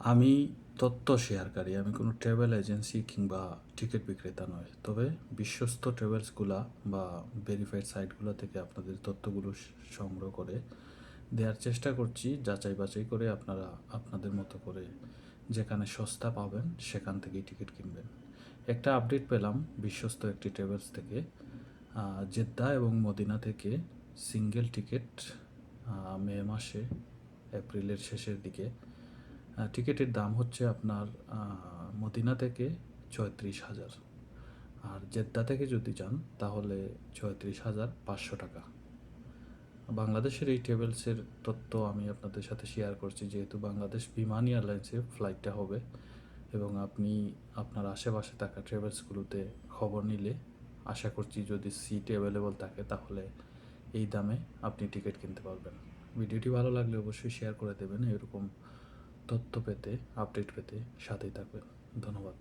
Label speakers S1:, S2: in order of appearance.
S1: আমি তথ্য শেয়ারকারী। আমি কোনো ট্রাভেল এজেন্সি কিংবা টিকিট বিক্রেতা নয়। তবে বিশ্বস্ত ট্রাভেলসগুলা বা ভেরিফাইড সাইটগুলো থেকে আপনাদের তথ্যগুলো সংগ্রহ করে দেওয়ার চেষ্টা করছি। যাচাই বাছাই করে আপনারা আপনাদের মতো করে যেখানে সস্তা পাবেন সেখান থেকেই টিকিট কিনবেন। একটা আপডেট পেলাম বিশ্বস্ত একটি ট্রাভেলস থেকে। জেদ্দা এবং মদিনা থেকে সিঙ্গেল টিকিট মে মাসে এপ্রিলের শেষের দিকে টিকিটের দাম হচ্ছে আপনার মদিনা থেকে ৩৬,০০০, আর জেদ্দা থেকে যদি যান তাহলে ৩৬,৫০০ টাকা। বাংলাদেশের এই ট্রাভেলসের তথ্য আমি আপনাদের সাথে শেয়ার করছি, যেহেতু বাংলাদেশ বিমান এয়ারলাইন্সে ফ্লাইটটা হবে এবং আপনি আপনার আশেপাশে থাকা ট্রাভেলসগুলোতে খবর নিলে আশা করছি যদি সিট অ্যাভেলেবল থাকে তাহলে এই দামে আপনি টিকিট কিনতে পারবেন। ভিডিওটি ভালো লাগলে অবশ্যই শেয়ার করে দেবেন। এরকম তথ্য পেতে, আপডেট পেতে সাথেই থাকবেন। ধন্যবাদ।